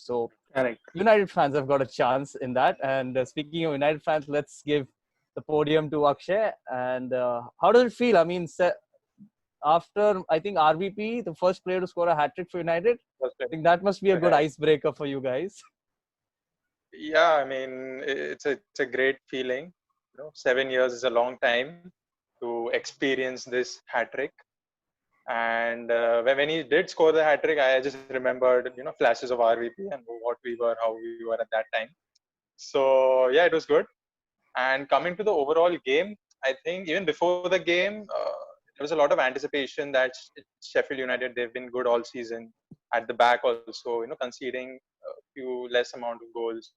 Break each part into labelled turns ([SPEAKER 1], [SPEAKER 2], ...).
[SPEAKER 1] So
[SPEAKER 2] Correct.
[SPEAKER 1] United fans have got a chance in that. And speaking of United fans, let's give the podium to Akshay. And how does it feel? I mean, after I think RVP, the first player to score a hat trick for United, I think that must be a good icebreaker for you guys.
[SPEAKER 3] Yeah, I mean, it's a great feeling. 7 years is a long time to experience this hat trick. And when he did score the hat trick, I just remembered, flashes of RVP and what we were, how we were at that time. So yeah, it was good. And coming to the overall game, I think even before the game, there was a lot of anticipation that Sheffield United, they've been good all season. At the back also, conceding a few less amount of goals.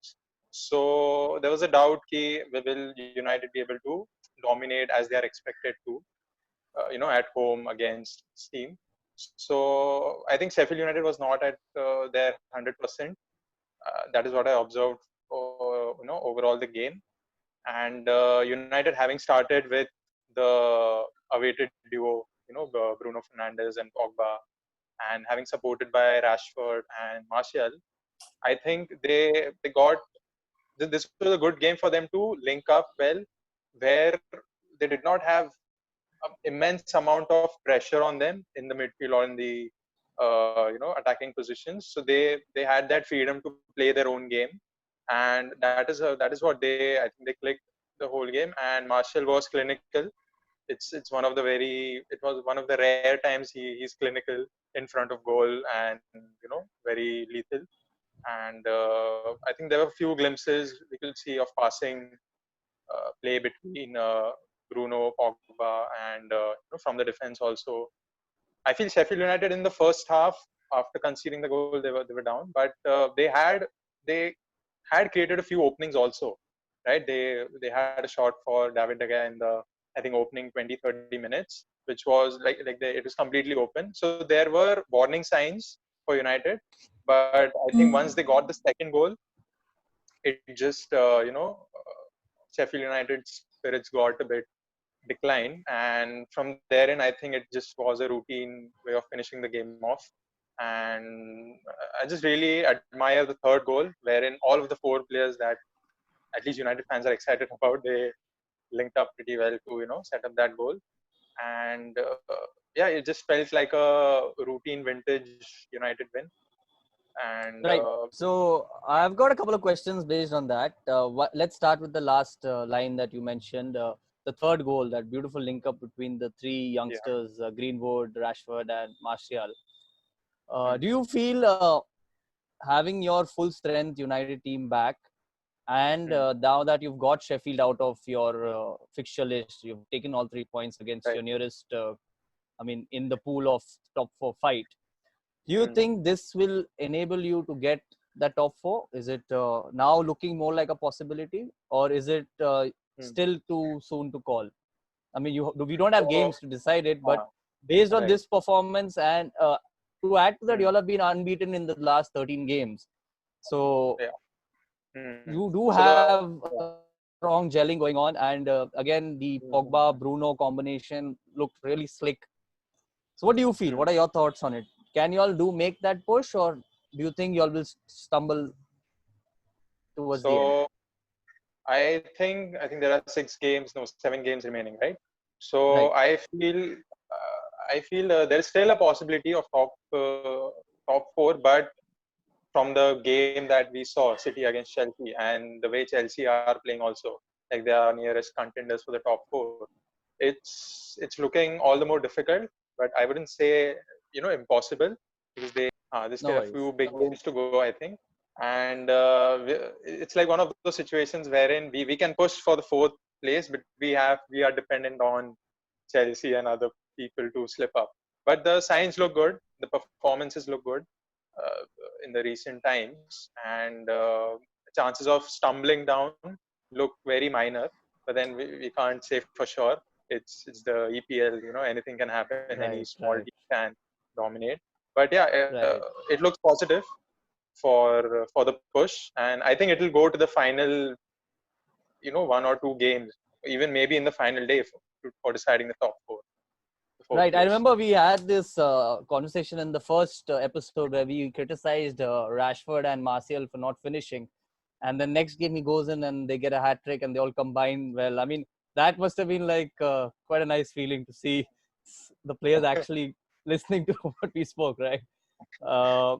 [SPEAKER 3] So there was a doubt ki will United be able to dominate as they are expected to, at home against team. So I think Sheffield United was not at their 100%. That is what I observed, overall the game. And United having started with the awaited duo, Bruno Fernandes and Pogba, and having supported by Rashford and Martial, I think they got this was a good game for them to link up well, where they did not have immense amount of pressure on them in the midfield or in the attacking positions. So they had that freedom to play their own game, and that is what I think they clicked the whole game. And Martial was clinical. It was one of the rare times he's clinical in front of goal, and very lethal. And I think there were a few glimpses we could see of passing play between Bruno, Pogba, and from the defense also. I feel Sheffield United in the first half, after conceding the goal, they were down, but they had created a few openings also, right? They had a shot for David De Gea in the, I think, opening 20-30 minutes, which was it was completely open. So there were warning signs for United, but I think once they got the second goal, it just Sheffield United's spirits got a bit declined, and from therein, I think it just was a routine way of finishing the game off. And I just really admire the third goal, wherein all of the four players that at least United fans are excited about, they linked up pretty well to set up that goal. And yeah, it just felt like a routine vintage United win. And
[SPEAKER 1] Right. So I've got a couple of questions based on that. Let's start with the last line that you mentioned. The third goal, that beautiful link up between the three youngsters, Greenwood, Rashford, and Martial. Do you feel having your full strength United team back, and now that you've got Sheffield out of your fixture list, you've taken all 3 points against your nearest, in the pool of top four fight. Do you think this will enable you to get the top four? Is it now looking more like a possibility, or is it still too soon to call? I mean, we don't have games to decide it, but based on this performance, and to add to that, you all have been unbeaten in the last 13 games. So you do have a strong gelling going on. And again, the Pogba-Bruno combination looked really slick. So what do you feel? What are your thoughts on it? Can you all make that push, or do you think you all will stumble towards the end?
[SPEAKER 3] I think there are 7 games remaining, right? So
[SPEAKER 1] Right.
[SPEAKER 3] I feel there is still a possibility of top four, but from the game that we saw, City against Chelsea, and the way Chelsea are playing also, like they are nearest contenders for the top four, it's looking all the more difficult. But I wouldn't say impossible, because they still have a few big games to go, I think. And it's like one of those situations wherein we can push for the fourth place, but we are dependent on Chelsea and other people to slip up. But the signs look good, the performances look good in the recent times, and chances of stumbling down look very minor. But then we can't say for sure. It's the EPL, anything can happen. Any small team can dominate. But yeah, it looks positive for the push, and I think it will go to the final, 1 or 2 games, even maybe in the final day for deciding the top four. fourth
[SPEAKER 1] Right. I
[SPEAKER 3] place.
[SPEAKER 1] remember we had this conversation in the first episode where we criticized Rashford and Martial for not finishing. And the next game he goes in and they get a hat trick and they all combine well. I mean, that must have been like quite a nice feeling to see the players actually listening to what we spoke, right? Uh,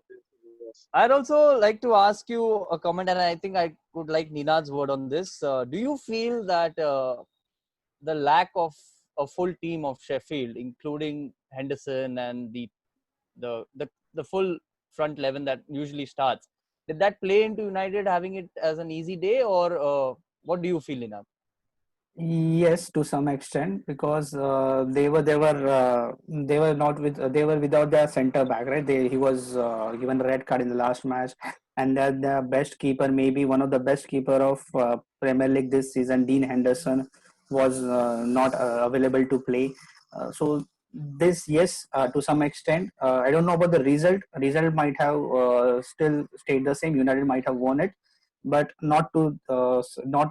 [SPEAKER 3] Yes.
[SPEAKER 1] I'd also like to ask you a comment, and I think I would like Ninad's word on this. Do you feel that the lack of a full team of Sheffield, including Henderson and the full front 11 that usually starts, did that play into United having it as an easy day, or what do you feel, Ninad?
[SPEAKER 2] Yes, to some extent, because they were not with they were without their center back, right? He was given a red card in the last match, and their best keeper, maybe one of the best keeper of Premier League this season, Dean Henderson, was not available to play. So this, yes, to some extent, I don't know about the result. Result might have still stayed the same. United might have won it, but not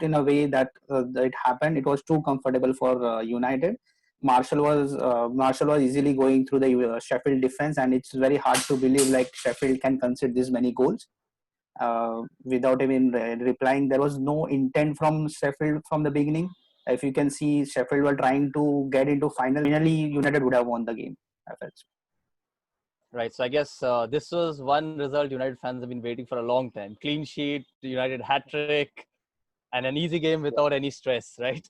[SPEAKER 2] in a way that it happened. It was too comfortable for United. Marshall was easily going through the Sheffield defense, and it's very hard to believe like Sheffield can concede this many goals without even replying. There was no intent from Sheffield from the beginning. If you can see, Sheffield were trying to get into final. Finally, United would have won the game, I felt.
[SPEAKER 1] Right. So I guess this was one result United fans have been waiting for a long time. Clean sheet, United hat trick, and an easy game without any stress, right?